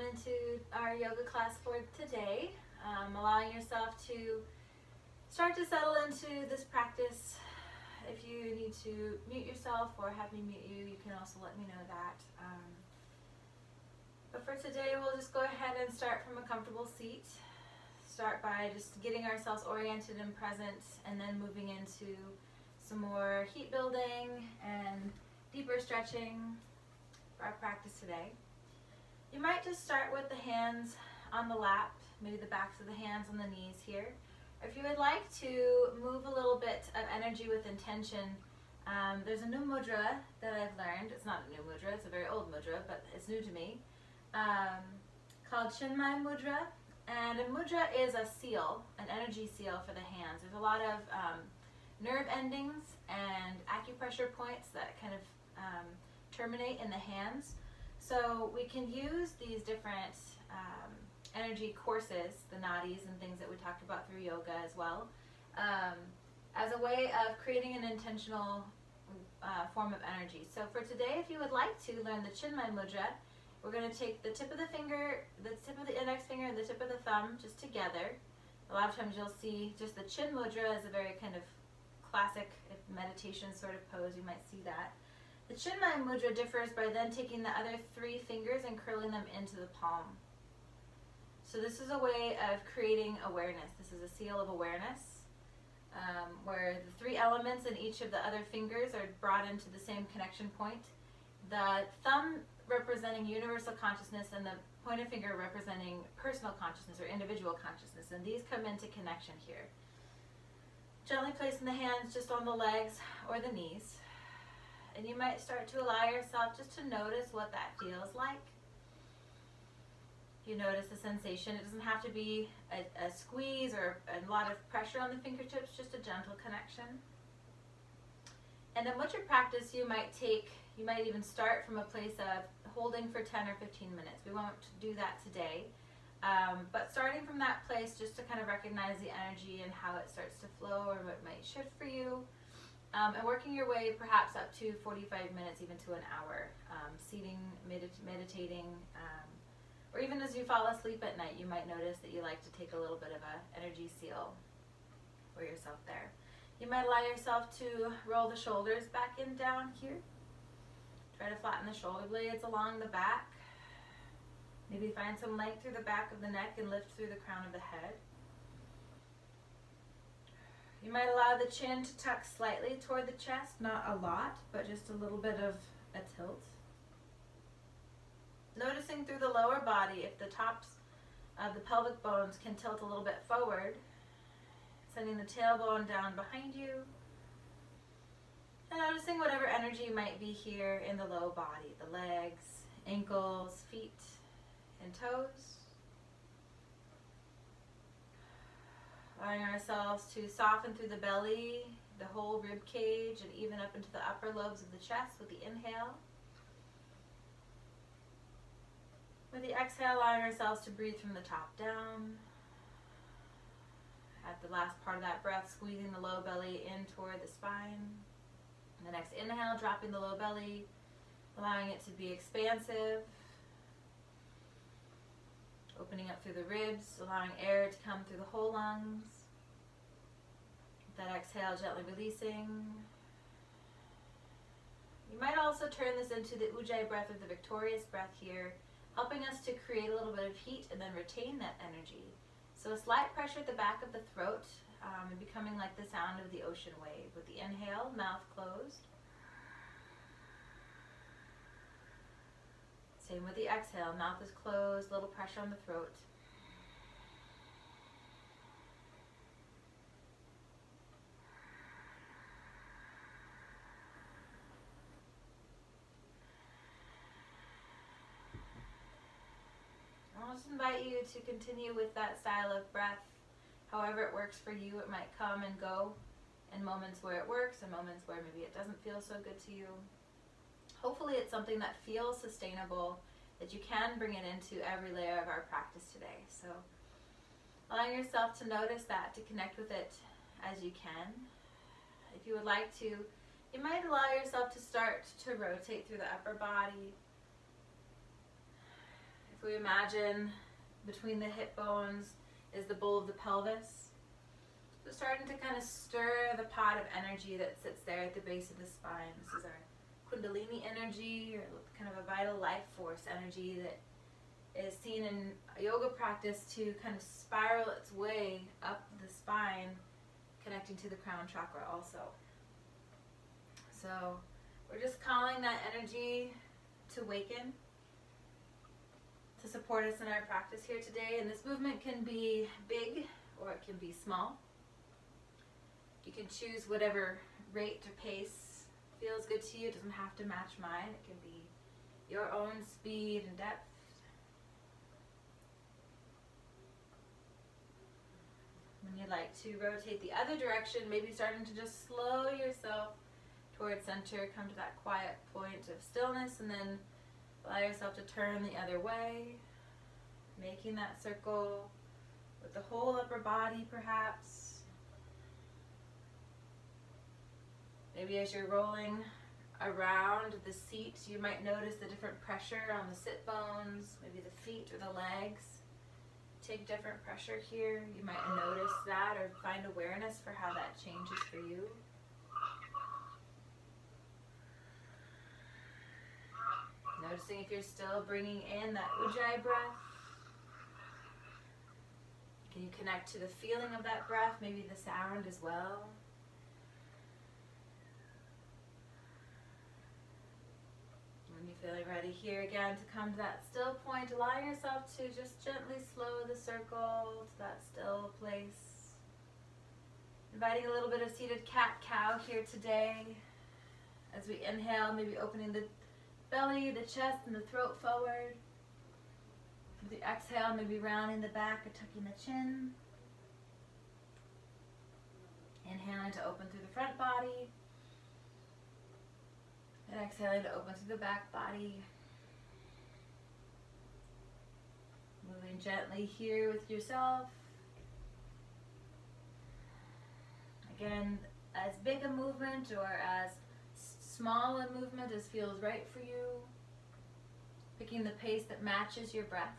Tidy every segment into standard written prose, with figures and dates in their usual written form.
into our yoga class for today. Allowing yourself to start to settle into this practice. If you need to mute yourself or have me mute you, you can also let me know that. But for today, we'll just go ahead and start from a comfortable seat. Start by just getting ourselves oriented and present, and then moving into some more heat building and deeper stretching for our practice today. You might just start with the hands on the lap, maybe the backs of the hands on the knees here. Or if you would like to move a little bit of energy with intention, there's a new mudra that I've learned. It's not a new mudra, it's a very old mudra, but it's new to me, called Chinmay mudra. And a mudra is a seal, an energy seal for the hands. There's a lot of nerve endings and acupressure points that kind of terminate in the hands. So we can use these different energy courses, the nadis and things that we talked about through yoga as well, as a way of creating an intentional form of energy. So for today, if you would like to learn the Chinmay mudra, we're going to take the tip of the finger, the tip of the index finger, and the tip of the thumb just together. A lot of times you'll see just the chin mudra is a very kind of classic meditation sort of pose. You might see that. The Chinmay mudra differs by then taking the other three fingers and curling them into the palm. So this is a way of creating awareness. This is a seal of awareness, where the three elements in each of the other fingers are brought into the same connection point. The thumb representing universal consciousness and the pointer finger representing personal consciousness or individual consciousness. And these come into connection here. Gently placing the hands just on the legs or the knees. And you might start to allow yourself just to notice what that feels like. You notice the sensation. It doesn't have to be a squeeze or a lot of pressure on the fingertips, just a gentle connection. And then with your practice, you might even start from a place of holding for 10 or 15 minutes. We won't do that today. But starting from that place, just to kind of recognize the energy and how it starts to flow or what might shift for you. And working your way perhaps up to 45 minutes, even to an hour, seating, meditating, or even as you fall asleep at night, you might notice that you like to take a little bit of an energy seal for yourself there. You might allow yourself to roll the shoulders back and down here. Try to flatten the shoulder blades along the back. Maybe find some length through the back of the neck and lift through the crown of the head. You might allow the chin to tuck slightly toward the chest, not a lot, but just a little bit of a tilt. Noticing through the lower body if the tops of the pelvic bones can tilt a little bit forward, sending the tailbone down behind you, and noticing whatever energy might be here in the low body, the legs, ankles, feet, and toes. Allowing ourselves to soften through the belly, the whole rib cage, and even up into the upper lobes of the chest with the inhale. With the exhale, allowing ourselves to breathe from the top down. At the last part of that breath, squeezing the low belly in toward the spine. And the next inhale, dropping the low belly, allowing it to be expansive. Opening up through the ribs, allowing air to come through the whole lungs. With that exhale, gently releasing. You might also turn this into the Ujjayi breath or the victorious breath here, helping us to create a little bit of heat and then retain that energy. So a slight pressure at the back of the throat and becoming like the sound of the ocean wave. With the inhale, mouth closed. Same with the exhale, mouth is closed, little pressure on the throat. I'll just invite you to continue with that style of breath. However it works for you, it might come and go in moments where it works and moments where maybe it doesn't feel so good to you. Hopefully it's something that feels sustainable, that you can bring it into every layer of our practice today. So allowing yourself to notice that, to connect with it as you can. If you would like to, you might allow yourself to start to rotate through the upper body. If we imagine between the hip bones is the bowl of the pelvis, so starting to kind of stir the pot of energy that sits there at the base of the spine. This is our Kundalini energy, or kind of a vital life force energy that is seen in yoga practice to kind of spiral its way up the spine, connecting to the crown chakra also. So we're just calling that energy to waken, to support us in our practice here today. And this movement can be big or it can be small. You can choose whatever rate or pace feels good to you. It doesn't have to match mine. It can be your own speed and depth. When you like to rotate the other direction, maybe starting to just slow yourself towards center, come to that quiet point of stillness, and then allow yourself to turn the other way, making that circle with the whole upper body perhaps. Maybe as you're rolling around the seat, you might notice the different pressure on the sit bones, maybe the feet or the legs. Take different pressure here. You might notice that or find awareness for how that changes for you. Noticing if you're still bringing in that Ujjayi breath. Can you connect to the feeling of that breath, maybe the sound as well? When you're feeling ready here again to come to that still point, allow yourself to just gently slow the circle to that still place. Inviting a little bit of seated cat-cow here today. As we inhale, maybe opening the belly, the chest, and the throat forward. With the exhale, maybe rounding the back or tucking the chin. Inhaling to open through the front body. And exhaling to open through the back body. Moving gently here with yourself. Again, as big a movement or as small a movement as feels right for you. Picking the pace that matches your breath.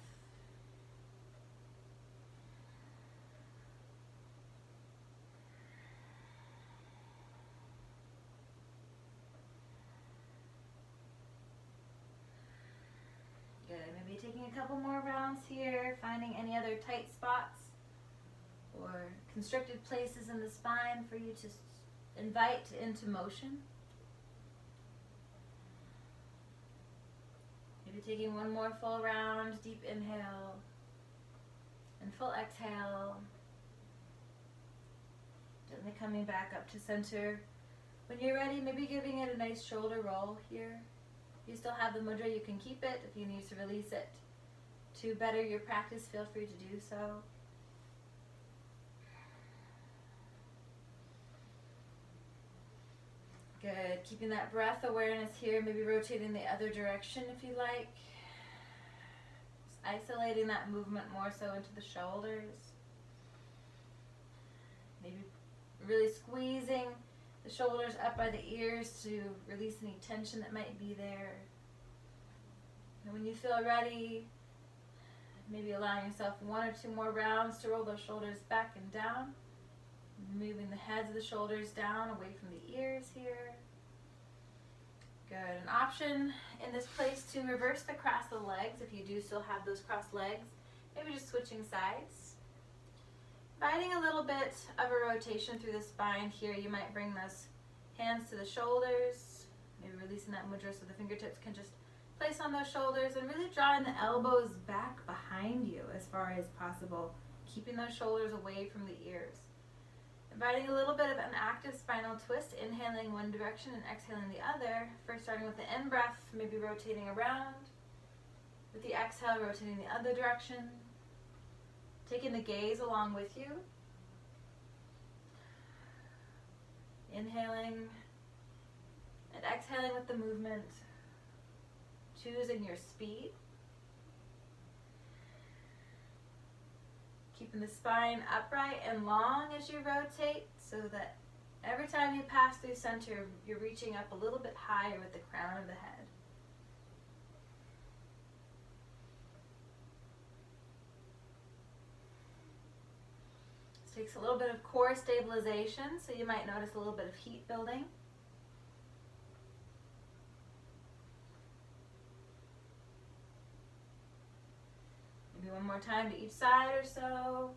Good. Maybe taking a couple more rounds here, finding any other tight spots or constricted places in the spine for you to invite into motion. Maybe taking one more full round, deep inhale and full exhale. Gently coming back up to center. When you're ready, maybe giving it a nice shoulder roll here. If you still have the mudra, you can keep it. If you need to release it to better your practice, feel free to do so. Good. Keeping that breath awareness here, maybe rotating the other direction if you like. Just isolating that movement more so into the shoulders. Maybe really squeezing the shoulders up by the ears to release any tension that might be there. And when you feel ready, maybe allowing yourself one or two more rounds to roll those shoulders back and down. Moving the heads of the shoulders down away from the ears here. Good. An option in this place to reverse the cross of the legs if you do still have those crossed legs. Maybe just switching sides. Inviting a little bit of a rotation through the spine here. You might bring those hands to the shoulders. Maybe releasing that mudra so the fingertips can just place on those shoulders and really drawing the elbows back behind you as far as possible. Keeping those shoulders away from the ears. Inviting a little bit of an active spinal twist, inhaling one direction and exhaling the other. First starting with the in-breath, maybe rotating around. With the exhale, rotating the other direction. Taking the gaze along with you. Inhaling and exhaling with the movement. Choosing your speed. Keeping the spine upright and long as you rotate so that every time you pass through center, you're reaching up a little bit higher with the crown of the head. takes a little bit of core stabilization, so you might notice a little bit of heat building. Maybe one more time to each side or so.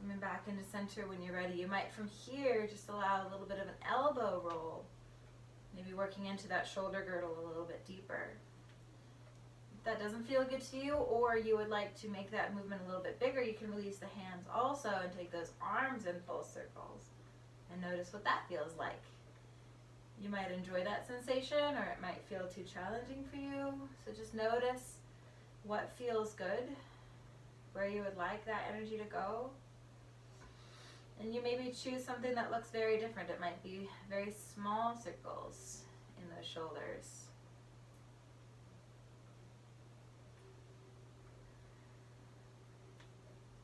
Coming back into center when you're ready. You might from here just allow a little bit of an elbow roll. Maybe working into that shoulder girdle a little bit deeper. If that doesn't feel good to you, or you would like to make that movement a little bit bigger, you can release the hands also and take those arms in full circles and notice what that feels like. You might enjoy that sensation, or it might feel too challenging for you. So just notice what feels good, where you would like that energy to go. And you maybe choose something that looks very different. It might be very small circles in those shoulders.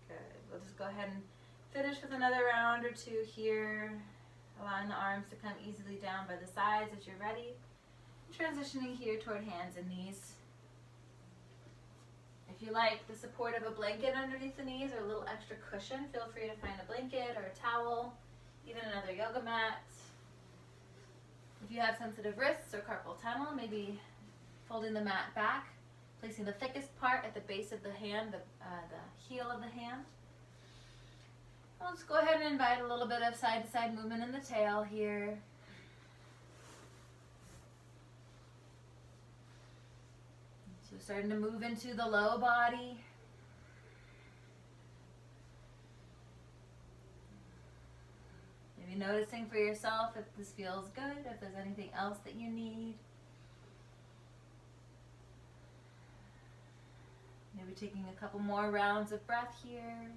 Good. We'll just go ahead and finish with another round or two here, allowing the arms to come easily down by the sides as you're ready. Transitioning here toward hands and knees. If you like the support of a blanket underneath the knees or a little extra cushion, feel free to find a blanket or a towel, even another yoga mat. If you have sensitive wrists or carpal tunnel, maybe folding the mat back, placing the thickest part at the base of the hand, the heel of the hand. Let's go ahead and invite a little bit of side-to-side movement in the tail here. So starting to move into the low body. Maybe noticing for yourself if this feels good, if there's anything else that you need. Maybe taking a couple more rounds of breath here.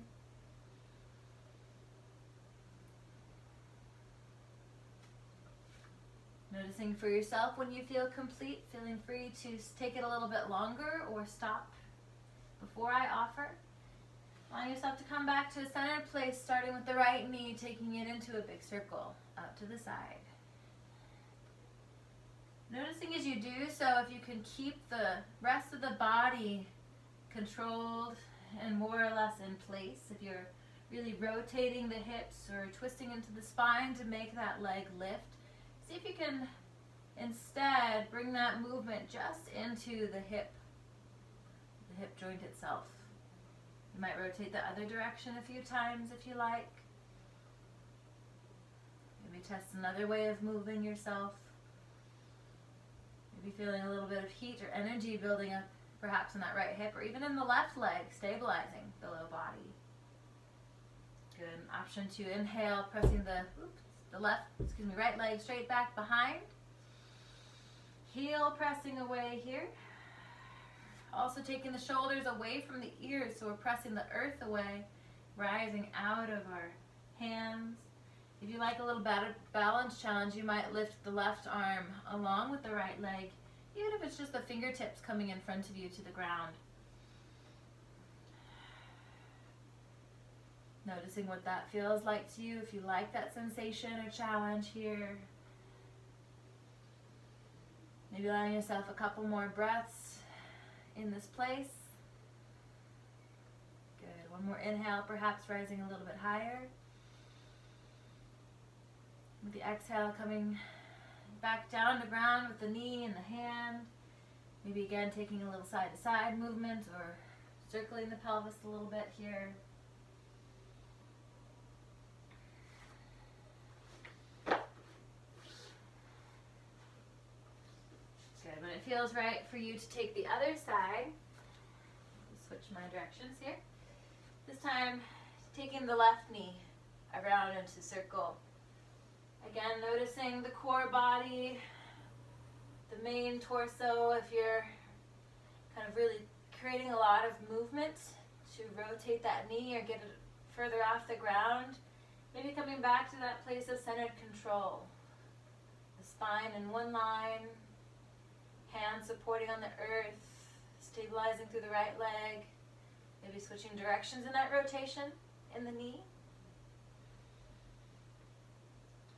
Noticing for yourself when you feel complete, feeling free to take it a little bit longer or stop before I offer. Allowing yourself to come back to a centered place, starting with the right knee, taking it into a big circle out to the side. Noticing as you do so, if you can keep the rest of the body controlled and more or less in place. If you're really rotating the hips or twisting into the spine to make that leg lift, see if you can instead bring that movement just into the hip joint itself. You might rotate the other direction a few times if you like. Maybe test another way of moving yourself. Maybe feeling a little bit of heat or energy building up perhaps in that right hip or even in the left leg, stabilizing the low body. Good. An option to inhale, pressing the right leg straight back behind. Heel pressing away here. Also taking the shoulders away from the ears, so we're pressing the earth away, rising out of our hands. If you like a little balance challenge, you might lift the left arm along with the right leg, even if it's just the fingertips coming in front of you to the ground. Noticing what that feels like to you, if you like that sensation or challenge here. Maybe allowing yourself a couple more breaths in this place. Good. One more inhale, perhaps rising a little bit higher. With the exhale, coming back down to ground with the knee and the hand. Maybe again taking a little side-to-side movement or circling the pelvis a little bit here. Good. When it feels right for you to take the other side, switch my directions here. This time, taking the left knee around into circle. Again, noticing the core body, the main torso. If you're kind of really creating a lot of movement to rotate that knee or get it further off the ground, maybe coming back to that place of centered control. The spine in one line, hands supporting on the earth, stabilizing through the right leg, maybe switching directions in that rotation in the knee.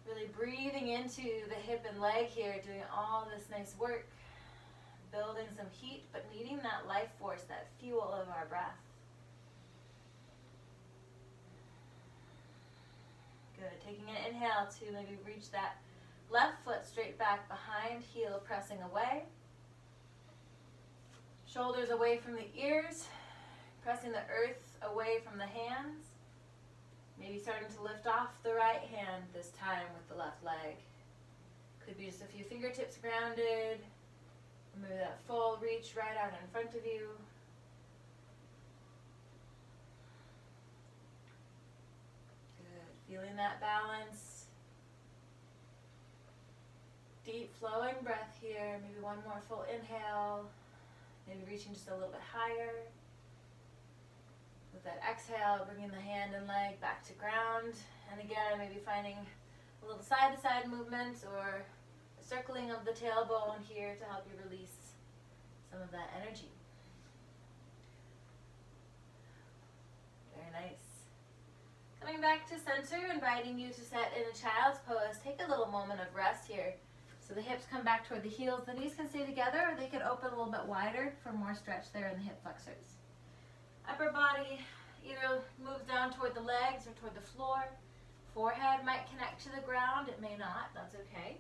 Really breathing into the hip and leg here, doing all this nice work, building some heat, but needing that life force, that fuel of our breath. Good. Taking an inhale to maybe reach that left foot straight back behind, heel pressing away. Shoulders away from the ears, pressing the earth away from the hands. Maybe starting to lift off the right hand this time with the left leg. Could be just a few fingertips grounded. Remove that full reach right out in front of you. Good. Feeling that balance. Deep flowing breath here. Maybe one more full inhale. Maybe reaching just a little bit higher. With that exhale, bringing the hand and leg back to ground. And again, maybe finding a little side-to-side movement or a circling of the tailbone here to help you release some of that energy. Very nice. Coming back to center, inviting you to set in a child's pose. Take a little moment of rest here. So the hips come back toward the heels. The knees can stay together, or they can open a little bit wider for more stretch there in the hip flexors. Upper body either moves down toward the legs or toward the floor. Forehead might connect to the ground. It may not. That's okay.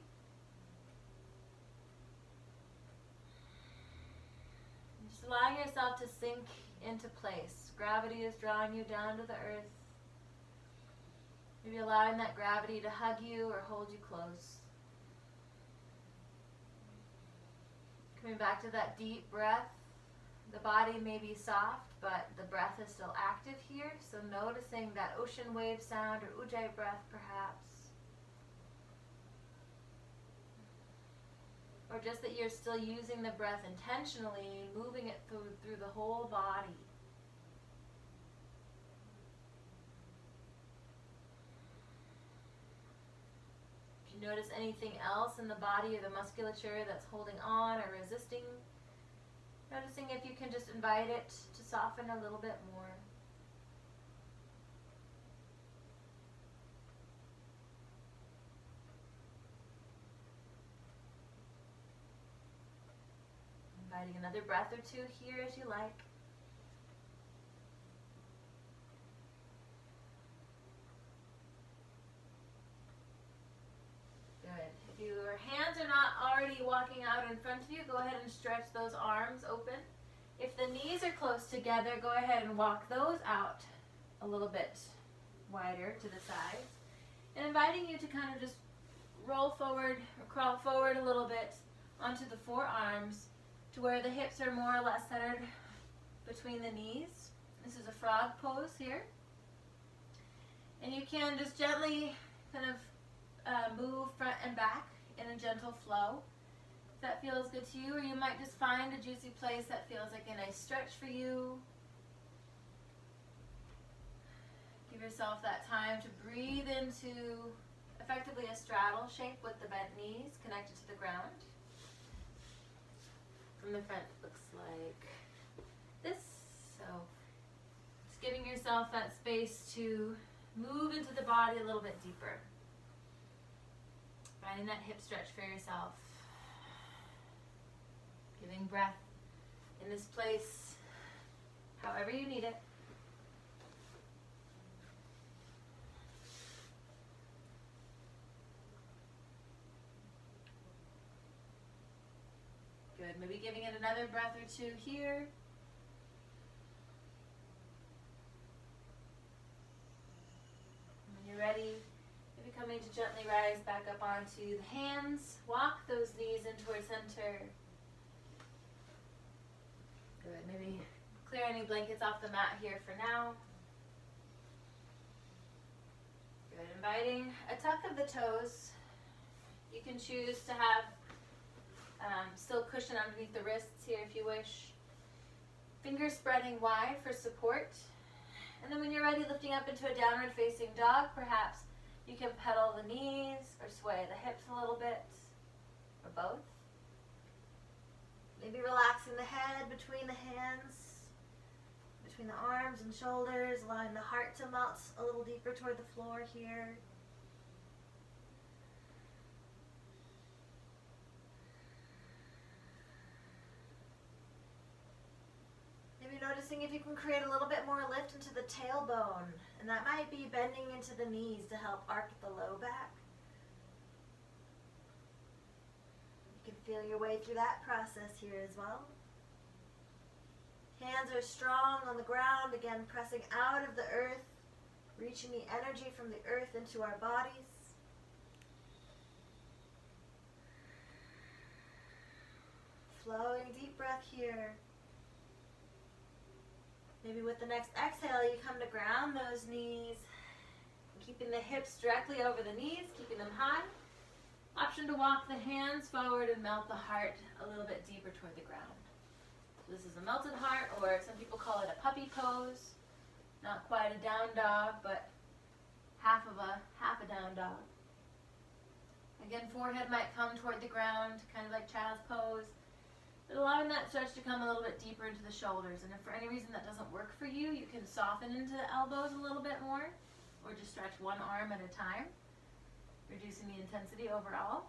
Just allowing yourself to sink into place. Gravity is drawing you down to the earth. Maybe allowing that gravity to hug you or hold you close. Coming back to that deep breath. The body may be soft, but the breath is still active here. So noticing that ocean wave sound or ujjayi breath perhaps. Or just that you're still using the breath intentionally, moving it through the whole body. If you notice anything else in the body or the musculature that's holding on or resisting, noticing if you can just invite it to soften a little bit more. Inviting another breath or two here as you like. Good. If your hands are not already walking out in front of you, go ahead and stretch those arms open. If the knees are close together, go ahead and walk those out a little bit wider to the sides. And inviting you to kind of just roll forward or crawl forward a little bit onto the forearms to where the hips are more or less centered between the knees. This is a frog pose here. And you can just gently kind of move front and back in a gentle flow. If that feels good to you, or you might just find a juicy place that feels like a nice stretch for you. Give yourself that time to breathe into effectively a straddle shape with the bent knees connected to the ground. From the front, it looks like this. So just giving yourself that space to move into the body a little bit deeper. Finding that hip stretch for yourself. Giving breath in this place however you need it. Good. Maybe giving it another breath or two here. When you're ready, maybe coming to gently rise back up onto the hands. Walk those knees in towards center. Good. Maybe clear any blankets off the mat here for now. Good. Inviting a tuck of the toes. You can choose to have still cushion underneath the wrists here if you wish. Fingers spreading wide for support. And then when you're ready, lifting up into a downward facing dog, perhaps you can pedal the knees or sway the hips a little bit, or both. Maybe relaxing the head between the hands, between the arms and shoulders, allowing the heart to melt a little deeper toward the floor here. noticing if you can create a little bit more lift into the tailbone, and that might be bending into the knees to help arc the low back. You can feel your way through that process here as well. Hands are strong on the ground, again pressing out of the earth, reaching the energy from the earth into our bodies. Flowing deep breath here. Maybe with the next exhale, you come to ground those knees, keeping the hips directly over the knees, keeping them high. Option to walk the hands forward and melt the heart a little bit deeper toward the ground. So this is a melted heart, or some people call it a puppy pose. Not quite a down dog, but half a down dog. Again, forehead might come toward the ground, kind of like child's pose. But allowing that stretch to come a little bit deeper into the shoulders. And if for any reason that doesn't work for you, you can soften into the elbows a little bit more, or just stretch one arm at a time, reducing the intensity overall.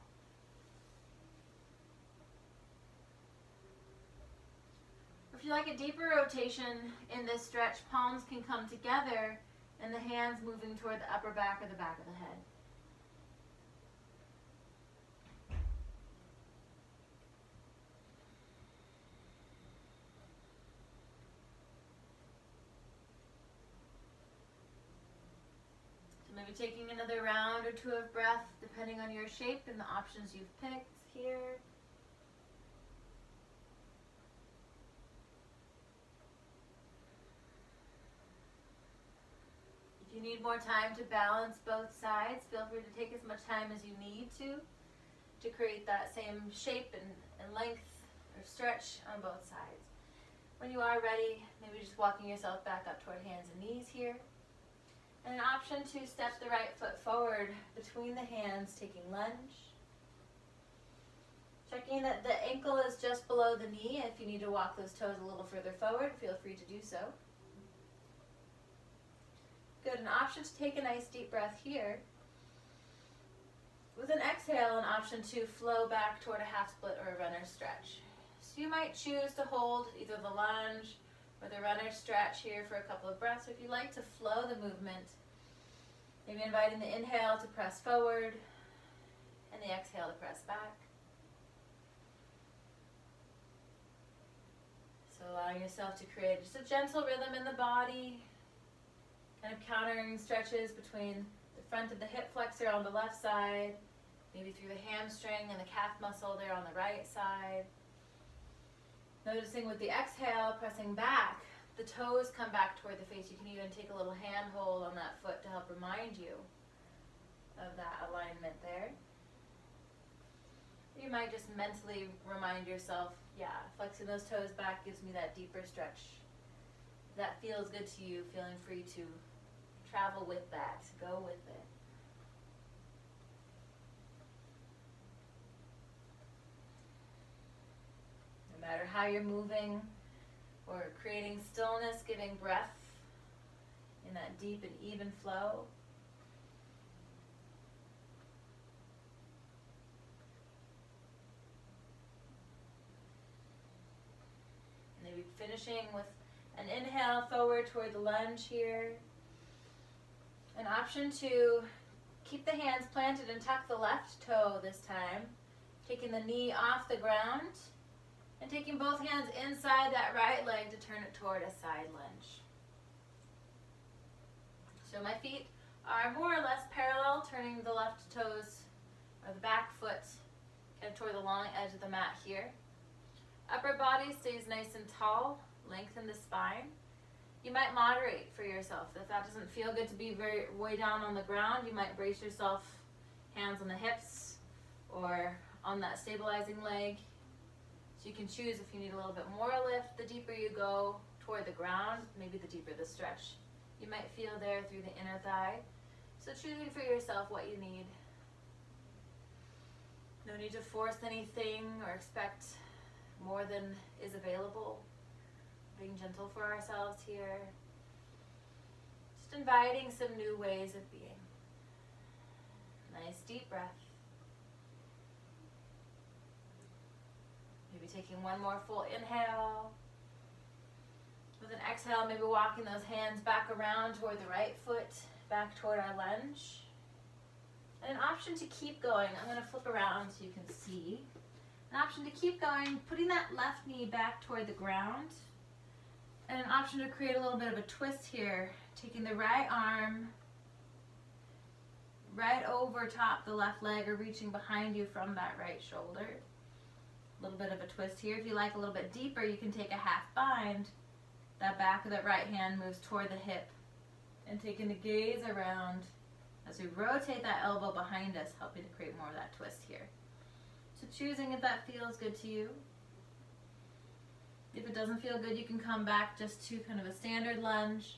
If you like a deeper rotation in this stretch, palms can come together and the hands moving toward the upper back or the back of the head. Maybe taking another round or two of breath, depending on your shape and the options you've picked here. If you need more time to balance both sides, feel free to take as much time as you need to create that same shape and length or stretch on both sides. When you are ready, maybe just walking yourself back up toward hands and knees here. And an option to step the right foot forward between the hands, taking lunge. Checking that the ankle is just below the knee. If you need to walk those toes a little further forward, feel free to do so. Good, an option to take a nice deep breath here. With an exhale, an option to flow back toward a half split or a runner stretch. So you might choose to hold either the lunge or the runner stretch here for a couple of breaths. If you like to flow the movement, maybe inviting the inhale to press forward and the exhale to press back. So allowing yourself to create just a gentle rhythm in the body, kind of countering stretches between the front of the hip flexor on the left side, maybe through the hamstring and the calf muscle there on the right side. Noticing with the exhale, pressing back, the toes come back toward the face. You can even take a little hand hold on that foot to help remind you of that alignment there. You might just mentally remind yourself, yeah, flexing those toes back gives me that deeper stretch. If that feels good to you, feeling free to travel with that, go with it. No matter how you're moving or creating stillness, giving breath in that deep and even flow. Maybe finishing with an inhale forward toward the lunge here. An option to keep the hands planted and tuck the left toe this time, taking the knee off the ground. And taking both hands inside that right leg to turn it toward a side lunge. So my feet are more or less parallel, turning the left toes or the back foot kind of toward the long edge of the mat here. Upper body stays nice and tall, lengthen the spine. You might moderate for yourself. If that doesn't feel good to be very way down on the ground, you might brace yourself, hands on the hips or on that stabilizing leg. So you can choose if you need a little bit more lift. The deeper you go toward the ground, maybe the deeper the stretch you might feel there through the inner thigh. So choosing for yourself what you need. No need to force anything or expect more than is available. Being gentle for ourselves here. Just inviting some new ways of being. Nice deep breath. Maybe taking one more full inhale. With exhale, maybe walking those hands back around toward the right foot, back toward our lunge. And an option to keep going, I'm going to flip around so you can see. An option to keep going, putting that left knee back toward the ground. And an option to create a little bit of a twist here, taking the right arm right over top the left leg or reaching behind you from that right shoulder. A little bit of a twist here. If you like a little bit deeper, you can take a half bind. That back of that right hand moves toward the hip. And taking the gaze around as we rotate that elbow behind us, helping to create more of that twist here. So choosing if that feels good to you. If it doesn't feel good, you can come back just to kind of a standard lunge.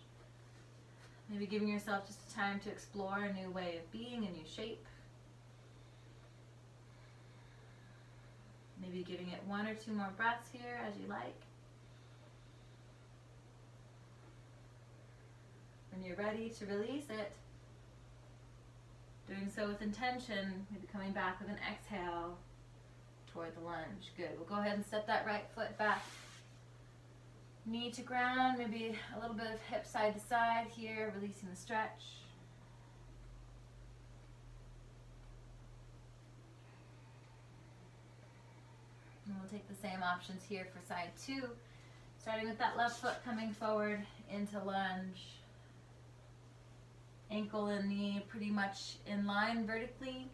Maybe giving yourself just a time to explore a new way of being, a new shape. Maybe giving it 1 or 2 more breaths here as you like. When you're ready to release it, doing so with intention, maybe coming back with an exhale toward the lunge. Good. We'll go ahead and step that right foot back. Knee to ground, maybe a little bit of hip side to side here, releasing the stretch. And we'll take the same options here for side 2, starting with that left foot coming forward into lunge. Ankle and knee pretty much in line vertically.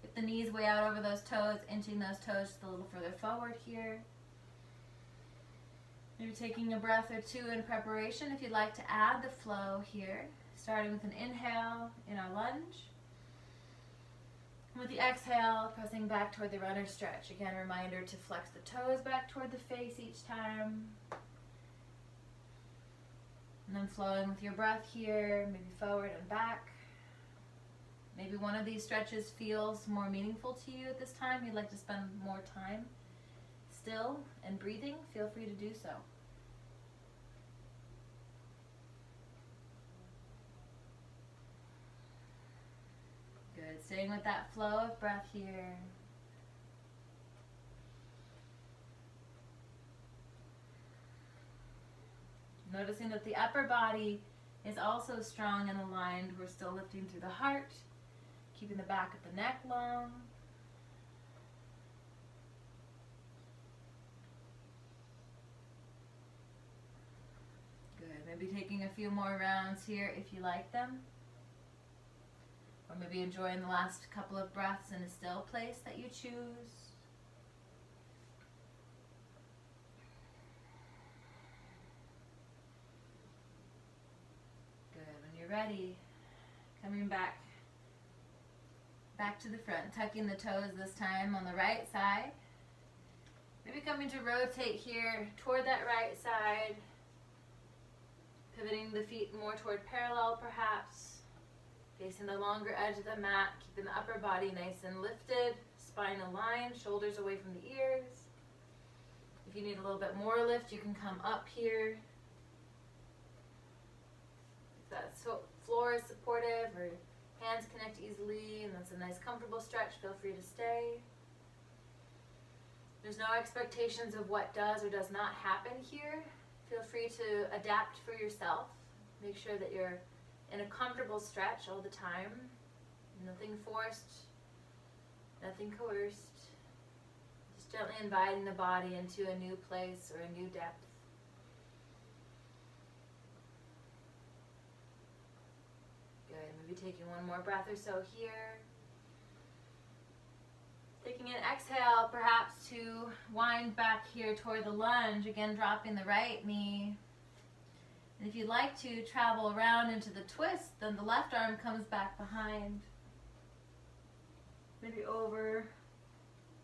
If the knees way out over those toes, inching those toes just a little further forward here. Maybe taking a breath or 2 in preparation if you'd like to add the flow here. Starting with an inhale in our lunge. And with the exhale, pressing back toward the runner stretch. Again, a reminder to flex the toes back toward the face each time. And then flowing with your breath here, maybe forward and back. Maybe one of these stretches feels more meaningful to you at this time. You'd like to spend more time still and breathing. Feel free to do so. Good. Staying with that flow of breath here. Noticing that the upper body is also strong and aligned. We're still lifting through the heart, keeping the back of the neck long. Good. Maybe taking a few more rounds here if you like them. Or maybe enjoying the last couple of breaths in a still place that you choose. Ready, coming back to the front, tucking the toes this time on the right side. Maybe coming to rotate here toward that right side, pivoting the feet more toward parallel perhaps, facing the longer edge of the mat, keeping the upper body nice and lifted, spine aligned, shoulders away from the ears. If you need a little bit more lift, you can come up here. That floor is supportive or hands connect easily and that's a nice comfortable stretch, feel free to stay. There's no expectations of what does or does not happen here. Feel free to adapt for yourself. Make sure that you're in a comfortable stretch all the time. Nothing forced, nothing coerced. Just gently inviting the body into a new place or a new depth. Maybe taking one more breath or so here. Taking an exhale perhaps to wind back here toward the lunge. Again, dropping the right knee. And if you'd like to travel around into the twist, then the left arm comes back behind. Maybe over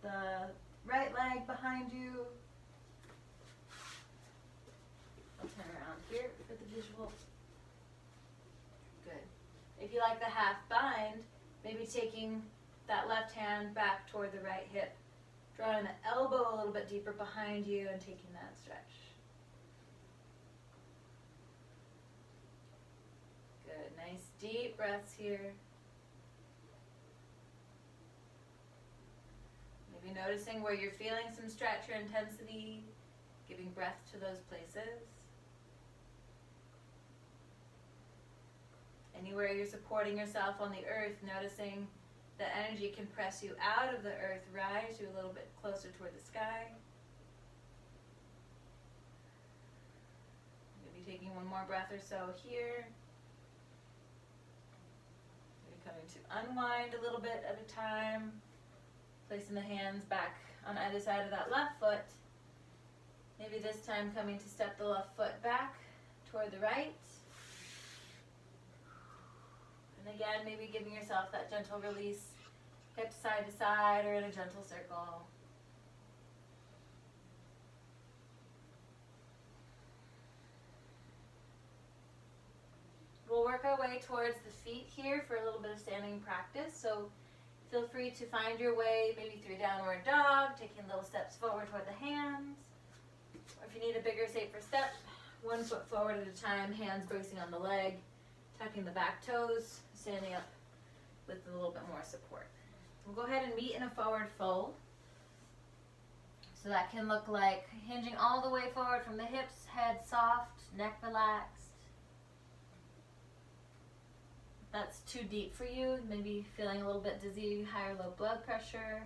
the right leg behind you. I'll turn around here for the visual. Good. If you like the half bind, maybe taking that left hand back toward the right hip, drawing the elbow a little bit deeper behind you and taking that stretch. Good, nice deep breaths here. Maybe noticing where you're feeling some stretch or intensity, giving breath to those places. Anywhere you're supporting yourself on the earth, noticing the energy can press you out of the earth, rise you a little bit closer toward the sky. Maybe taking one more breath or so here. Maybe coming to unwind a little bit at a time. Placing the hands back on either side of that left foot. Maybe this time coming to step the left foot back toward the right. And again, maybe giving yourself that gentle release, hips side to side or in a gentle circle. We'll work our way towards the feet here for a little bit of standing practice. So feel free to find your way, maybe through downward dog, taking little steps forward toward the hands. Or if you need a bigger, safer step, 1 foot forward at a time, hands bracing on the leg, tucking the back toes, standing up with a little bit more support. We'll go ahead and meet in a forward fold. So that can look like hinging all the way forward from the hips, head soft, neck relaxed. If that's too deep for you, maybe feeling a little bit dizzy, high or low blood pressure.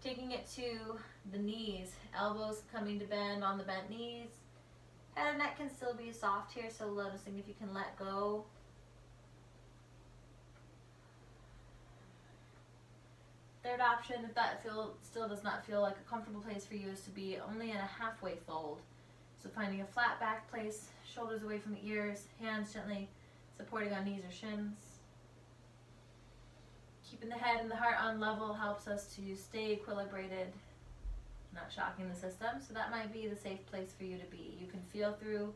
Taking it to the knees, elbows coming to bend on the bent knees. Head and neck can still be soft here, so noticing if you can let go. Third option, if that still does not feel like a comfortable place for you, is to be only in a halfway fold. So finding a flat back place, shoulders away from the ears, hands gently supporting on knees or shins. Keeping the head and the heart on level helps us to stay equilibrated, not shocking the system. So that might be the safe place for you to be. You can feel through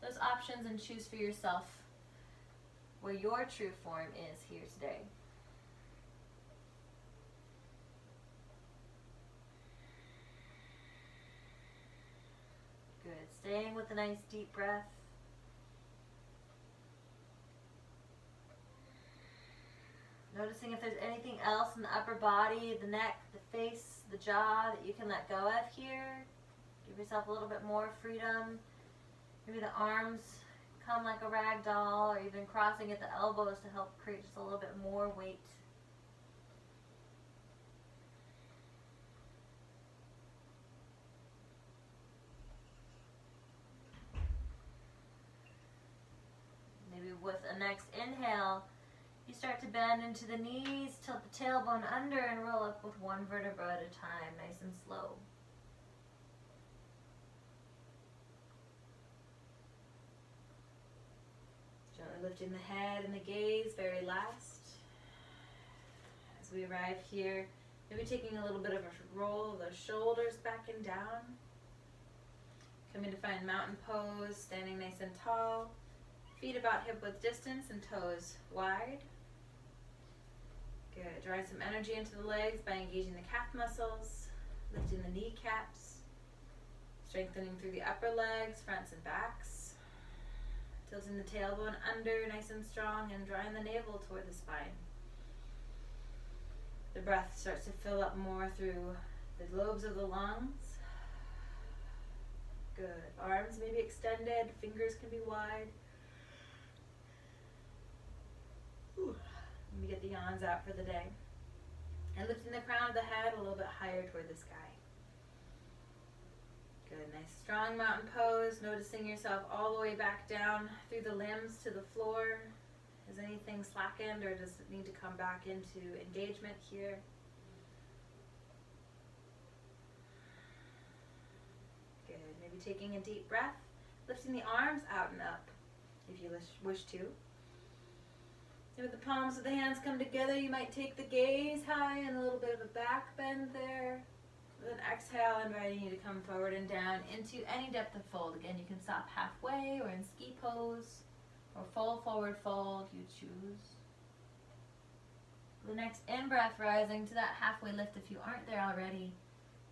those options and choose for yourself where your true form is here today. Good. Staying with a nice deep breath. Noticing if there's anything else in the upper body, the neck, the face, the jaw that you can let go of here. Give yourself a little bit more freedom. Maybe the arms come like a rag doll, or even crossing at the elbows to help create just a little bit more weight. Maybe with a next inhale, you start to bend into the knees, tilt the tailbone under, and roll up with one vertebra at a time, nice and slow. Gently lifting the head and the gaze, very last. As we arrive here, maybe taking a little bit of a roll of the shoulders back and down. Coming to find mountain pose, standing nice and tall. Feet about hip width distance and toes wide. Good. Drawing some energy into the legs by engaging the calf muscles, lifting the kneecaps, strengthening through the upper legs, fronts and backs, tilting the tailbone under nice and strong, and drawing the navel toward the spine. The breath starts to fill up more through the lobes of the lungs. Good. Arms may be extended, fingers can be wide. Ooh. Let me get the yawns out for the day. And lifting the crown of the head a little bit higher toward the sky. Good, nice strong mountain pose, noticing yourself all the way back down through the limbs to the floor. Has anything slackened, or does it need to come back into engagement here? Good, maybe taking a deep breath, lifting the arms out and up if you wish to. And with the palms of the hands come together, you might take the gaze high and a little bit of a back bend there. With an exhale, inviting you to come forward and down into any depth of fold. Again, you can stop halfway or in ski pose or full forward fold, you choose. The next in-breath, rising to that halfway lift if you aren't there already.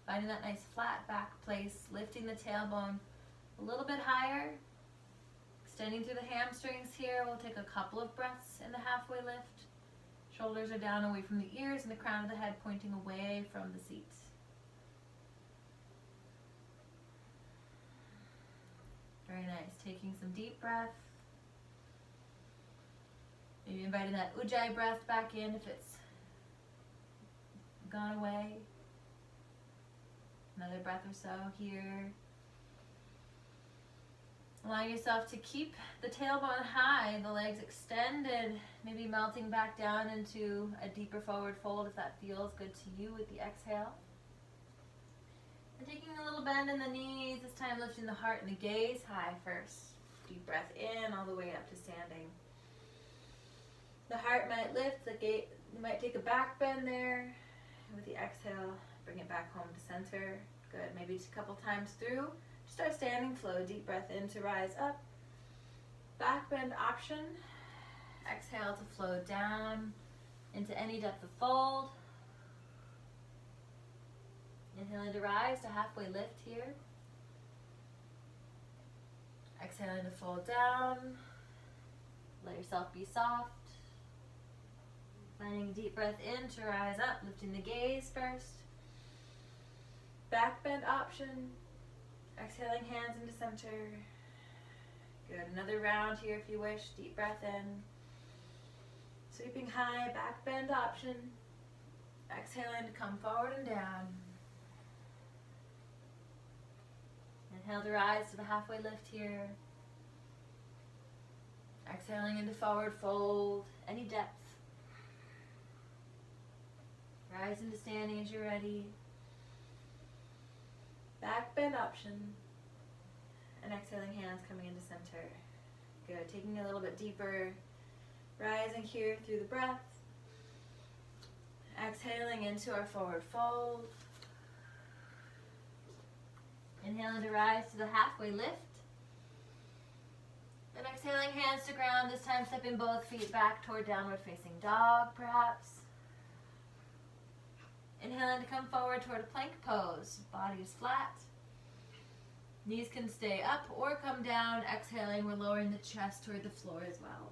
Finding that nice flat back place, lifting the tailbone a little bit higher. Extending through the hamstrings here. We'll take a couple of breaths in the halfway lift. Shoulders are down away from the ears and the crown of the head pointing away from the seat. Very nice. Taking some deep breath. Maybe inviting that ujjayi breath back in if it's gone away. Another breath or so here. Allow yourself to keep the tailbone high, the legs extended, maybe melting back down into a deeper forward fold if that feels good to you with the exhale. And taking a little bend in the knees, this time lifting the heart and the gaze high first. Deep breath in all the way up to standing. The heart might lift, you might take a back bend there. And with the exhale, bring it back home to center. Good, maybe just a couple times through. Start standing, flow, deep breath in to rise up. Back bend option. Exhale to flow down into any depth of fold. Inhaling to rise to halfway lift here. Exhaling to fold down. Let yourself be soft. Finding a deep breath in to rise up, lifting the gaze first. Back bend option. Exhaling hands into center. Good, another round here if you wish. Deep breath in. Sweeping high, back bend option. Exhaling to come forward and down. Inhale to rise to the halfway lift here. Exhaling into forward fold, any depth. Rise into standing as you're ready. Back bend option. And exhaling hands coming into center. Good, taking a little bit deeper. Rising here through the breath. Exhaling into our forward fold. Inhaling to rise to the halfway lift. Then exhaling hands to ground, this time stepping both feet back toward downward facing dog, perhaps. Inhaling to come forward toward a plank pose. Body is flat. Knees can stay up or come down. Exhaling, we're lowering the chest toward the floor as well.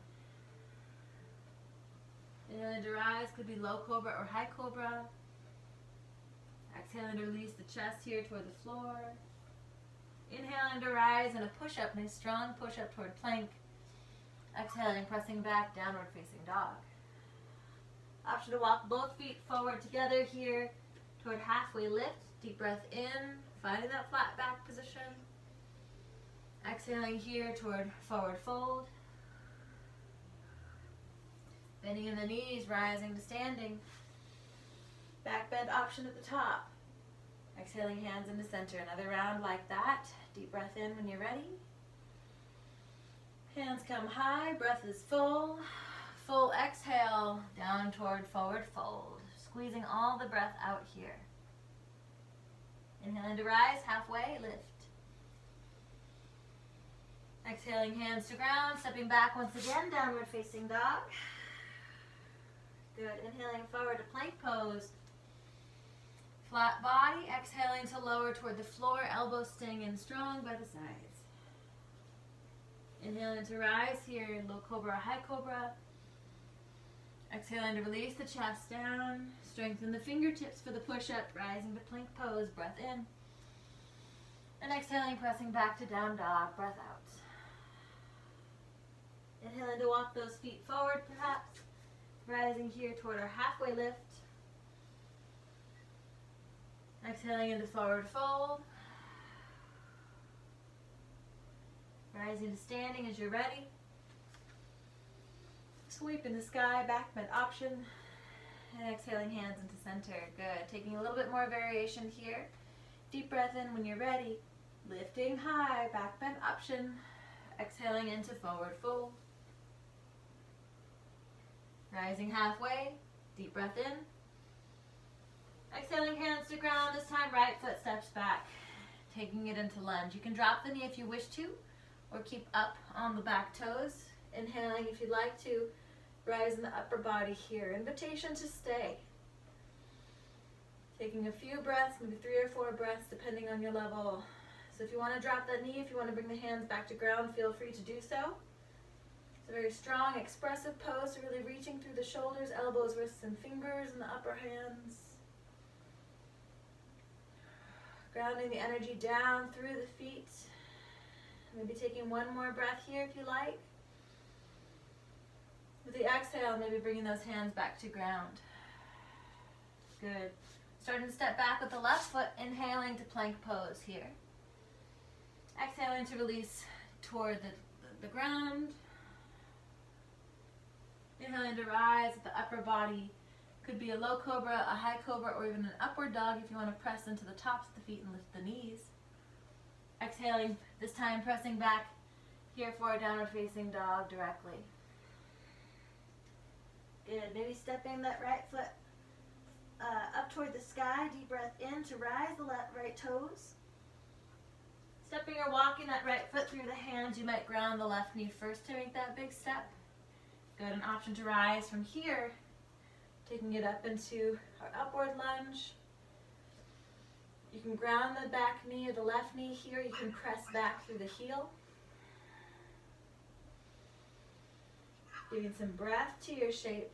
Inhaling to rise, could be low cobra or high cobra. Exhaling to release the chest here toward the floor. Inhaling to rise and a push-up, nice strong push-up toward plank. Exhaling, pressing back, downward facing dog. Option to walk both feet forward together here toward halfway lift. Deep breath in, finding that flat back position. Exhaling here toward forward fold. Bending in the knees, rising to standing. Back bend option at the top. Exhaling hands into center. Another round like that. Deep breath in when you're ready. Hands come high, breath is full. Full exhale, down toward forward fold. Squeezing all the breath out here. Inhaling to rise, halfway, lift. Exhaling hands to ground, stepping back once again, downward facing dog. Good, inhaling forward to plank pose. Flat body, exhaling to lower toward the floor, elbows staying in strong by the sides. Inhaling to rise here, low cobra or high cobra. Exhaling to release the chest down. Strengthen the fingertips for the push-up, rising to plank pose, breath in. And exhaling, pressing back to down dog, breath out. Inhaling to walk those feet forward, perhaps. Rising here toward our halfway lift. Exhaling into forward fold. Rising to standing as you're ready. Sweep in the sky, back bend option. And exhaling hands into center. Good. Taking a little bit more variation here. Deep breath in when you're ready. Lifting high, back bend option. Exhaling into forward fold. Rising halfway. Deep breath in. Exhaling hands to ground. This time right foot steps back. Taking it into lunge. You can drop the knee if you wish to, or keep up on the back toes. Inhaling if you'd like to. Rise in the upper body here. Invitation to stay. Taking a few breaths, maybe 3 or 4 breaths depending on your level. So if you want to drop that knee, if you want to bring the hands back to ground, feel free to do so. It's a very strong, expressive pose, so really reaching through the shoulders, elbows, wrists, and fingers in the upper hands. Grounding the energy down through the feet. Maybe taking one more breath here if you like. With the exhale, maybe bringing those hands back to ground. Good. Starting to step back with the left foot, inhaling to plank pose here. Exhaling to release toward the ground. Inhaling to rise with the upper body. Could be a low cobra, a high cobra, or even an upward dog if you want to press into the tops of the feet and lift the knees. Exhaling, this time pressing back here for a downward facing dog directly. Good. Maybe stepping that right foot up toward the sky. Deep breath in to rise the right toes. Stepping or walking that right foot through the hands. You might ground the left knee first to make that big step. Good. An option to rise from here. Taking it up into our upward lunge. You can ground the back knee or the left knee here. You can press back through the heel. Giving some breath to your shape.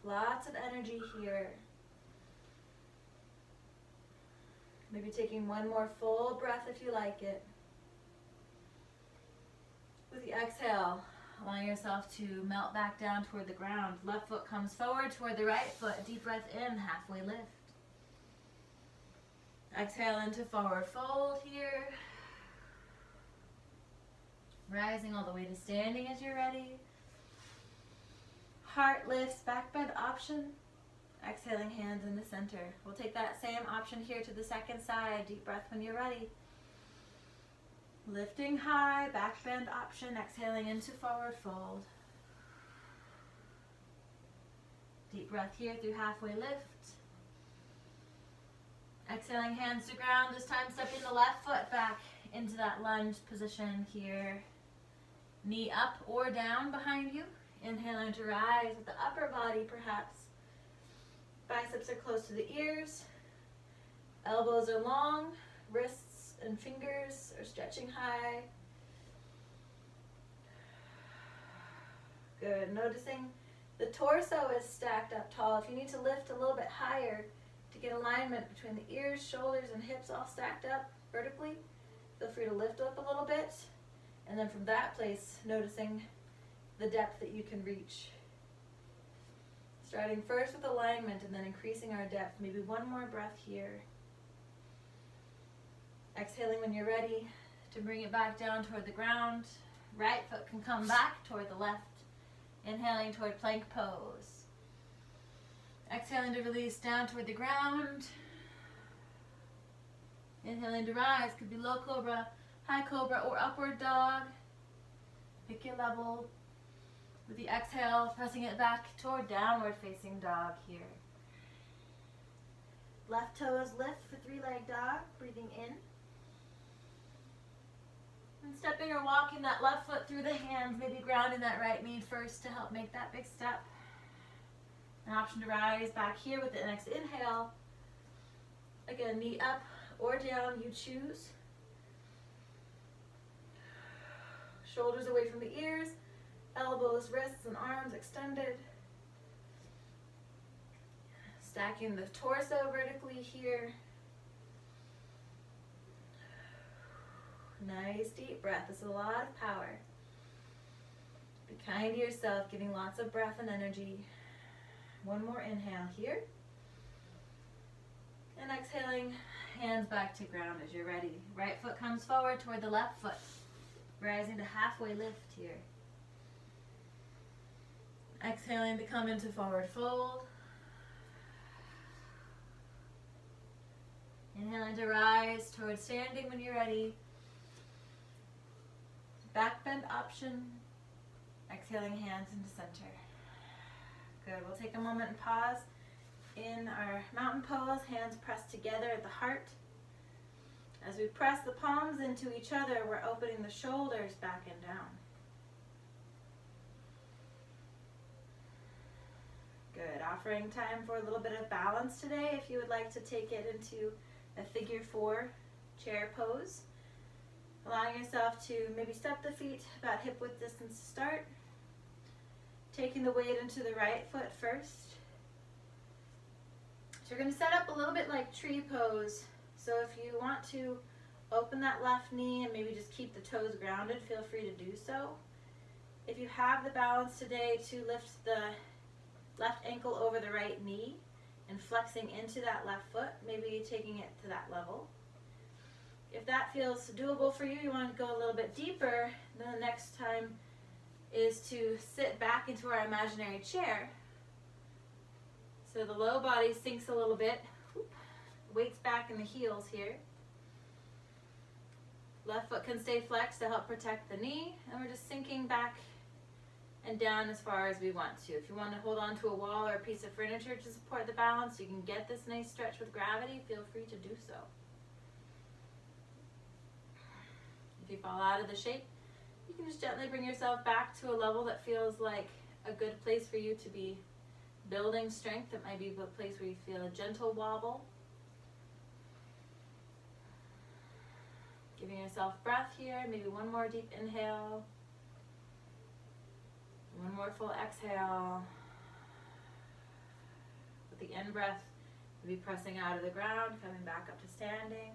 Lots of energy here. Maybe taking one more full breath if you like it. With the exhale, allowing yourself to melt back down toward the ground. Left foot comes forward toward the right foot. Deep breath in, halfway lift. Exhale into forward fold here. Rising all the way to standing as you're ready. Heart lifts, back bend option. Exhaling, hands in the center. We'll take that same option here to the second side. Deep breath when you're ready. Lifting high, back bend option. Exhaling into forward fold. Deep breath here through halfway lift. Exhaling, hands to ground. This time stepping the left foot back into that lunge position here. Knee up or down behind you. Inhaling to rise with the upper body perhaps. Biceps are close to the ears. Elbows are long. Wrists and fingers are stretching high. Good. Noticing the torso is stacked up tall. If you need to lift a little bit higher to get alignment between the ears, shoulders, and hips all stacked up vertically, feel free to lift up a little bit. And then from that place, noticing the depth that you can reach. Starting first with alignment and then increasing our depth. Maybe one more breath here. Exhaling when you're ready to bring it back down toward the ground. Right foot can come back toward the left. Inhaling toward plank pose. Exhaling to release down toward the ground. Inhaling to rise. Could be low cobra, high cobra, or upward dog. Pick your level. With the exhale, pressing it back toward downward facing dog here. Left toes lift for three-leg dog, breathing in. And stepping or walking that left foot through the hands, maybe grounding that right knee first to help make that big step. An option to rise back here with the next inhale. Again, knee up or down, you choose. Shoulders away from the ears. Elbows, wrists, and arms extended. Stacking the torso vertically here. Nice deep breath. This is a lot of power. Be kind to yourself, giving lots of breath and energy. One more inhale here. And exhaling, hands back to ground as you're ready. Right foot comes forward toward the left foot. Rising to halfway lift here. Exhaling to come into forward fold. Inhaling to rise towards standing when you're ready. Back bend option. Exhaling, hands into center. Good. We'll take a moment and pause in our mountain pose. Hands pressed together at the heart. As we press the palms into each other, we're opening the shoulders back and down. Good. Offering time for a little bit of balance today. If you would like to take it into a figure 4 chair pose. Allowing yourself to maybe step the feet about hip width distance to start. Taking the weight into the right foot first. So you're going to set up a little bit like tree pose. So if you want to open that left knee and maybe just keep the toes grounded, feel free to do so. If you have the balance today, to lift the left ankle over the right knee and flexing into that left foot, maybe taking it to that level. If that feels doable for you, you want to go a little bit deeper, then the next time is to sit back into our imaginary chair. So the low body sinks a little bit, weight's back in the heels here. Left foot can stay flexed to help protect the knee, and we're just sinking back and down as far as we want to. If you want to hold on to a wall or a piece of furniture to support the balance, you can get this nice stretch with gravity, feel free to do so. If you fall out of the shape, you can just gently bring yourself back to a level that feels like a good place for you to be building strength. It might be a place where you feel a gentle wobble. Giving yourself breath here, maybe one more deep inhale. One more full exhale. With the in-breath, maybe pressing out of the ground, coming back up to standing.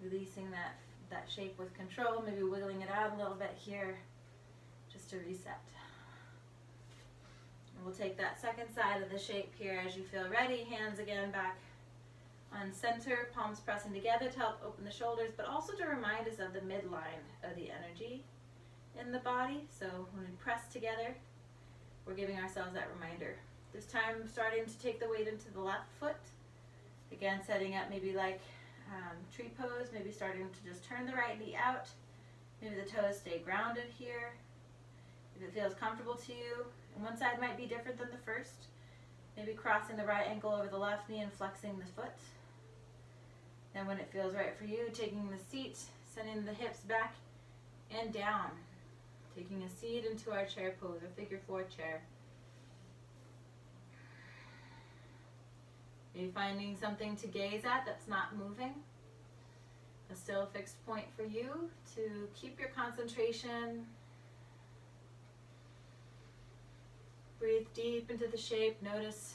Releasing that shape with control, maybe wiggling it out a little bit here, just to reset. And we'll take that second side of the shape here as you feel ready. Hands again back on center, palms pressing together to help open the shoulders, but also to remind us of the midline of the energy in the body. So when we press together, we're giving ourselves that reminder. This time starting to take the weight into the left foot. Again, setting up maybe like tree pose, maybe starting to just turn the right knee out. Maybe the toes stay grounded here. If it feels comfortable to you, and one side might be different than the first. Maybe crossing the right ankle over the left knee and flexing the foot. Then when it feels right for you, taking the seat, sending the hips back and down. Taking a seat into our chair pose, or figure 4 chair. Maybe finding something to gaze at that's not moving. A still fixed point for you to keep your concentration. Breathe deep into the shape. Notice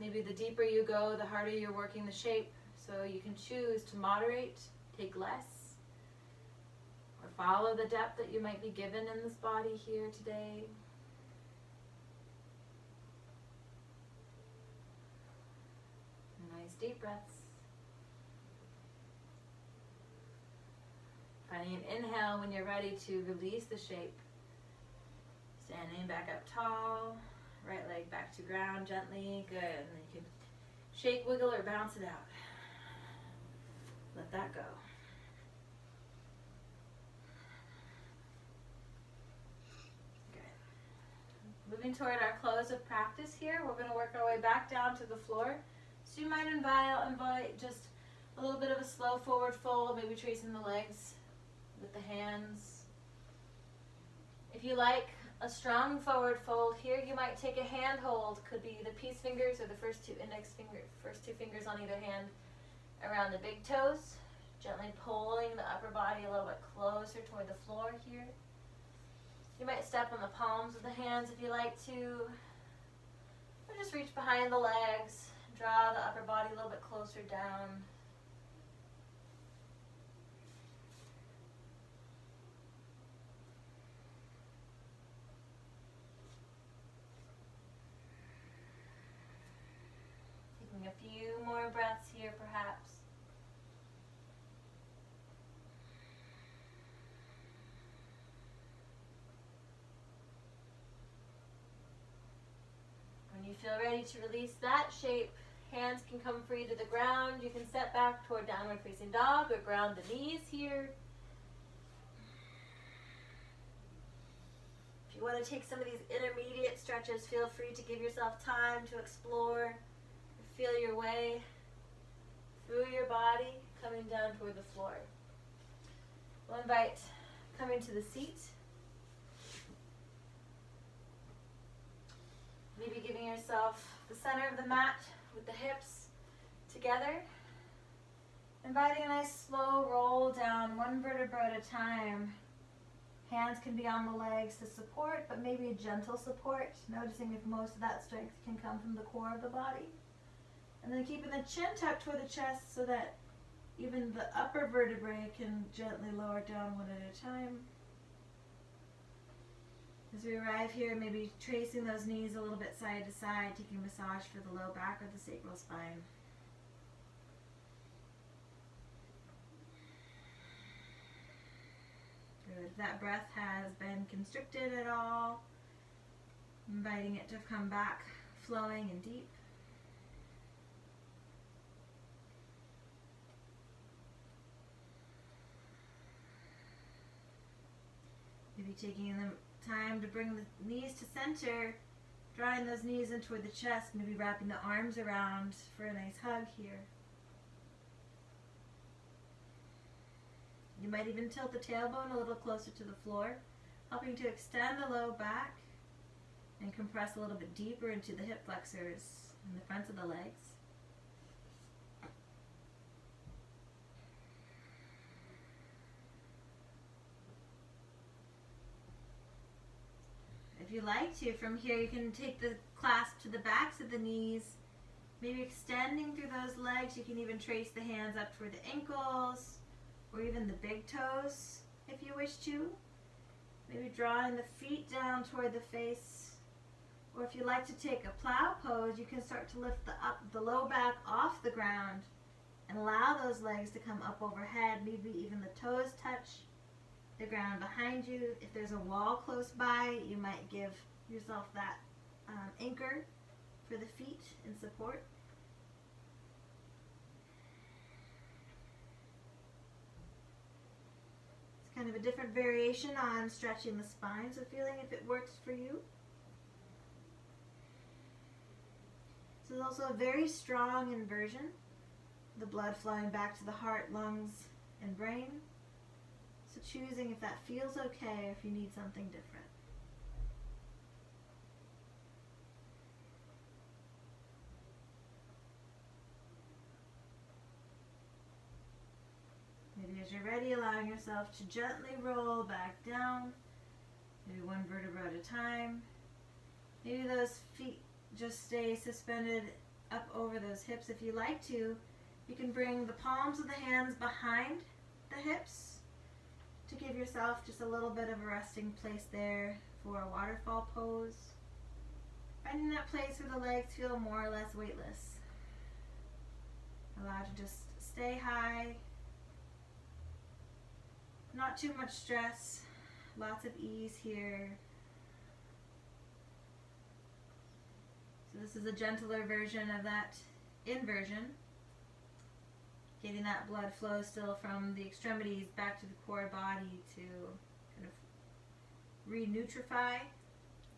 maybe the deeper you go, the harder you're working the shape. So you can choose to moderate, take less, or follow the depth that you might be given in this body here today. Nice deep breaths. Finding an inhale when you're ready to release the shape. Standing back up tall, right leg back to ground gently. Good. And then you can shake, wiggle, or bounce it out. Let that go. Good. Moving toward our close of practice here, we're going to work our way back down to the floor. So you might invite just a little bit of a slow forward fold, maybe tracing the legs with the hands. If you like a strong forward fold here, you might take a hand hold. Could be the peace fingers or the first two fingers on either hand around the big toes, gently pulling the upper body a little bit closer toward the floor here. You might step on the palms of the hands if you like to, or just reach behind the legs, draw the upper body a little bit closer down. Taking a few more breaths here perhaps. When you feel ready to release that shape, hands can come free to the ground. You can step back toward downward facing dog or ground the knees here. If you want to take some of these intermediate stretches, feel free to give yourself time to explore, feel your way through your body, coming down toward the floor. We'll invite coming to the seat. Maybe giving yourself the center of the mat with the hips together. Inviting a nice slow roll down, one vertebra at a time. Hands can be on the legs to support, but maybe a gentle support, noticing if most of that strength can come from the core of the body. And then keeping the chin tucked toward the chest so that even the upper vertebrae can gently lower down one at a time. As we arrive here, maybe tracing those knees a little bit side to side, taking a massage for the low back or the sacral spine. Good. If that breath has been constricted at all, inviting it to come back flowing and deep. Maybe taking the time to bring the knees to center, drawing those knees in toward the chest, maybe wrapping the arms around for a nice hug here. You might even tilt the tailbone a little closer to the floor, helping to extend the low back and compress a little bit deeper into the hip flexors and the fronts of the legs. If you like to, from here you can take the clasp to the backs of the knees, maybe extending through those legs. You can even trace the hands up toward the ankles or even the big toes if you wish to. Maybe drawing the feet down toward the face. Or if you like to take a plow pose, you can start to lift the low back off the ground and allow those legs to come up overhead. Maybe even the toes touch the ground behind you. If there's a wall close by, you might give yourself that anchor for the feet in support. It's kind of a different variation on stretching the spine, so feeling if it works for you. This is also a very strong inversion. The blood flowing back to the heart, lungs, and brain. So choosing if that feels okay or if you need something different. Maybe as you're ready, allowing yourself to gently roll back down, maybe one vertebra at a time. Maybe those feet just stay suspended up over those hips. If you like to, you can bring the palms of the hands behind the hips to give yourself just a little bit of a resting place there for a waterfall pose. Finding that place where the legs feel more or less weightless. Allow to just stay high. Not too much stress. Lots of ease here. So this is a gentler version of that inversion. Getting that blood flow still from the extremities back to the core body to kind of re-nutrify,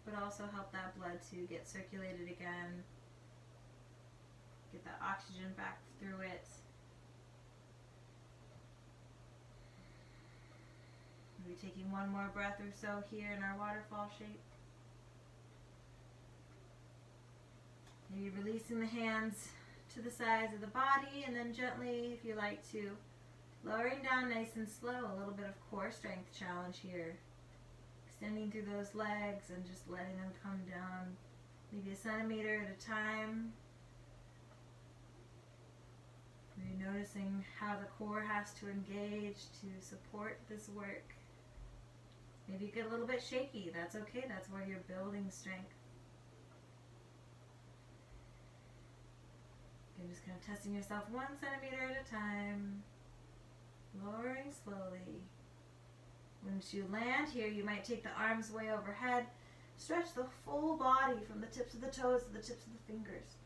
but also help that blood to get circulated again, get that oxygen back through it. Maybe taking one more breath or so here in our waterfall shape. Maybe releasing the hands to the sides of the body, and then gently, if you like to, lowering down nice and slow. A little bit of core strength challenge here. Extending through those legs and just letting them come down maybe a centimeter at a time. Maybe noticing how the core has to engage to support this work. Maybe you get a little bit shaky. That's okay. That's where you're building strength. You're just kind of testing yourself 1 centimeter at a time, lowering slowly. Once you land here, you might take the arms way overhead, stretch the full body from the tips of the toes to the tips of the fingers.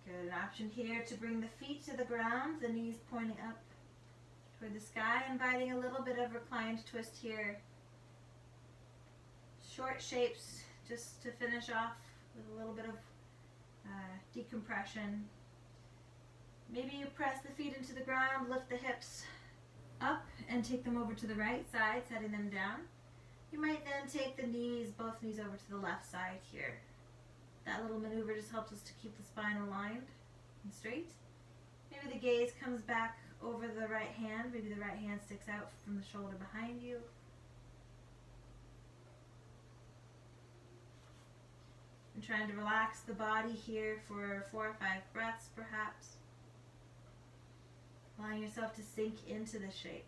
Good. An option here to bring the feet to the ground, the knees pointing up toward the sky, inviting a little bit of reclined twist here. Short shapes just to finish off with a little bit of decompression. Maybe you press the feet into the ground, lift the hips up and take them over to the right side, setting them down. You might then take the knees, both knees over to the left side here. That little maneuver just helps us to keep the spine aligned and straight. Maybe the gaze comes back over the right hand. Maybe the right hand sticks out from the shoulder behind you. And trying to relax the body here for 4 or 5 breaths perhaps. Allowing yourself to sink into the shape.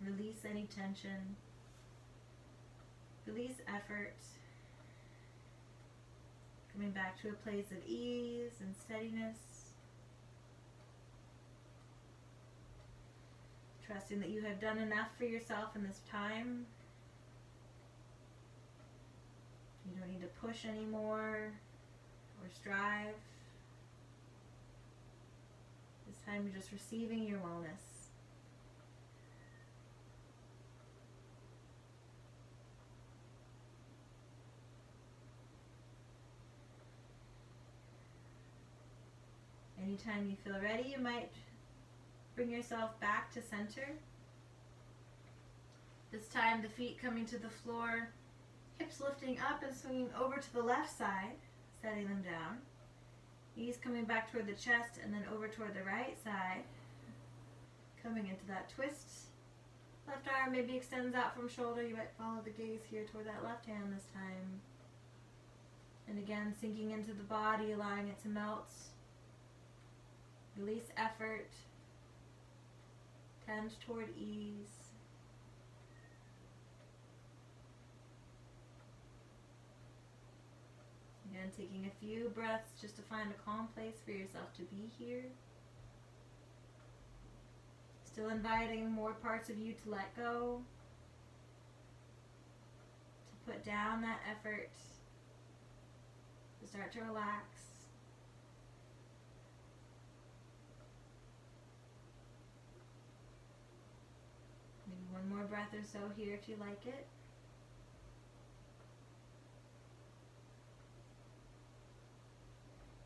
Release any tension. Release effort. Coming back to a place of ease and steadiness. Trusting that you have done enough for yourself in this time. You don't need to push anymore or strive. This time you're just receiving your wellness. Anytime you feel ready, you might bring yourself back to center. This time the feet coming to the floor, hips lifting up and swinging over to the left side, setting them down. Knees coming back toward the chest and then over toward the right side. Coming into that twist. Left arm maybe extends out from shoulder. You might follow the gaze here toward that left hand this time. And again, sinking into the body, allowing it to melt. Release effort. Tend toward ease. Again, taking a few breaths just to find a calm place for yourself to be here. Still inviting more parts of you to let go. To put down that effort. To start to relax. Maybe one more breath or so here if you like it.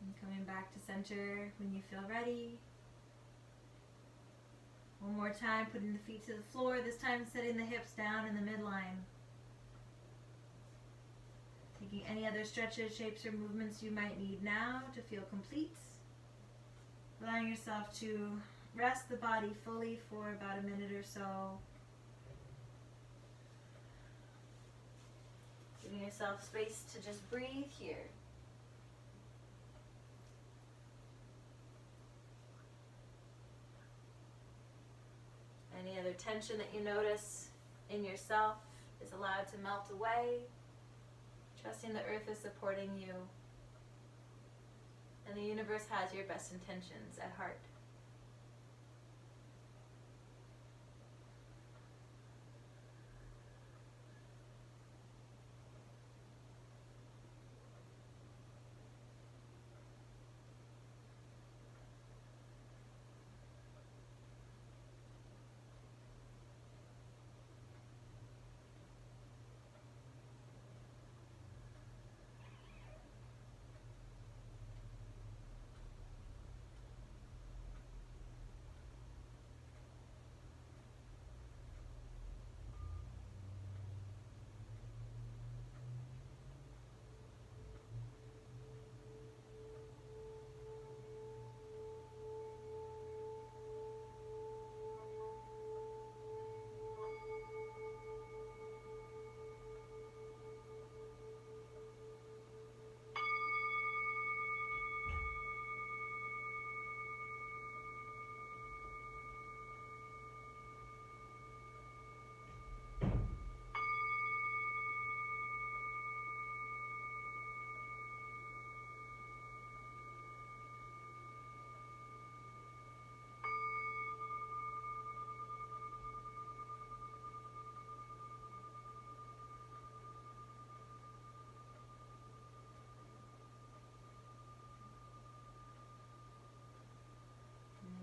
And coming back to center when you feel ready. One more time, putting the feet to the floor, this time setting the hips down in the midline. Taking any other stretches, shapes, or movements you might need now to feel complete. Allowing yourself to rest the body fully for about a minute or so. Giving yourself space to just breathe here. Any other tension that you notice in yourself is allowed to melt away. Trusting the earth is supporting you. And the universe has your best intentions at heart.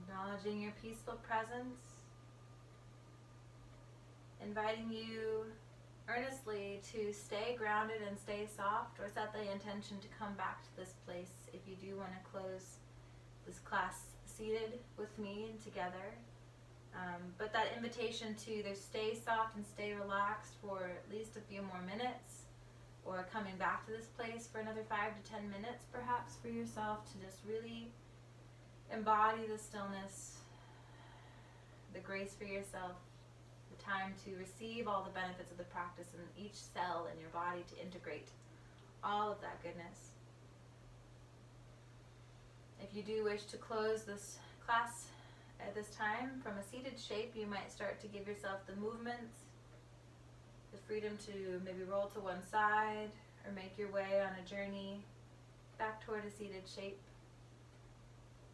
Acknowledging your peaceful presence, inviting you earnestly to stay grounded and stay soft, or set the intention to come back to this place if you do want to close this class seated with me and together. But that invitation to either stay soft and stay relaxed for at least a few more minutes, or coming back to this place for another 5 to 10 minutes perhaps for yourself to just really embody the stillness, the grace for yourself, the time to receive all the benefits of the practice in each cell in your body to integrate all of that goodness. If you do wish to close this class at this time from a seated shape, you might start to give yourself the movement, the freedom to maybe roll to one side or make your way on a journey back toward a seated shape.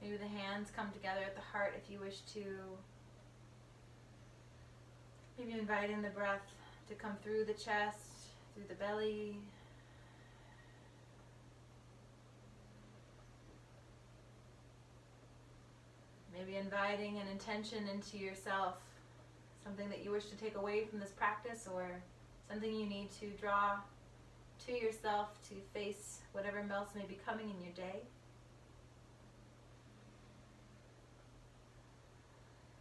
Maybe the hands come together at the heart if you wish to. Maybe inviting the breath to come through the chest, through the belly. Maybe inviting an intention into yourself, something that you wish to take away from this practice, or something you need to draw to yourself to face whatever else may be coming in your day.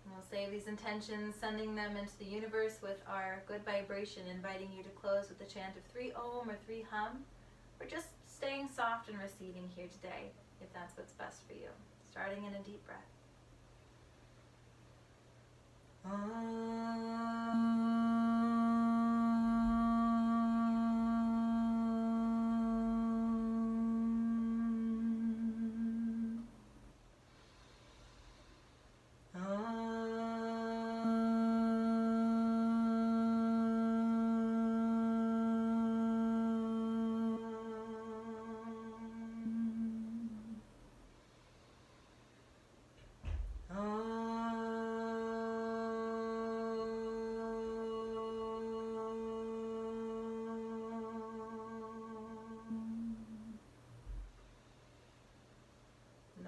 And we'll save these intentions, sending them into the universe with our good vibration, inviting you to close with the chant of 3 Om or 3 Hum, or just staying soft and receding here today, if that's what's best for you. Starting in a deep breath.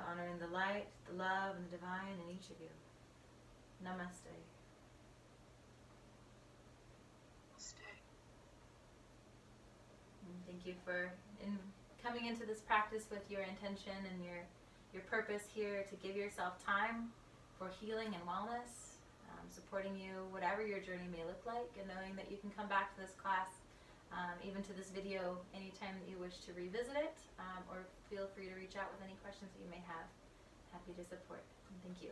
Honoring the light, the love, and the divine in each of you. Namaste. And thank you for coming into this practice with your intention and your purpose here to give yourself time for healing and wellness, supporting you whatever your journey may look like, and knowing that you can come back to this class, even to this video, anytime that you wish to revisit it, or feel free to reach out with any questions that you may have. Happy to support. And thank you.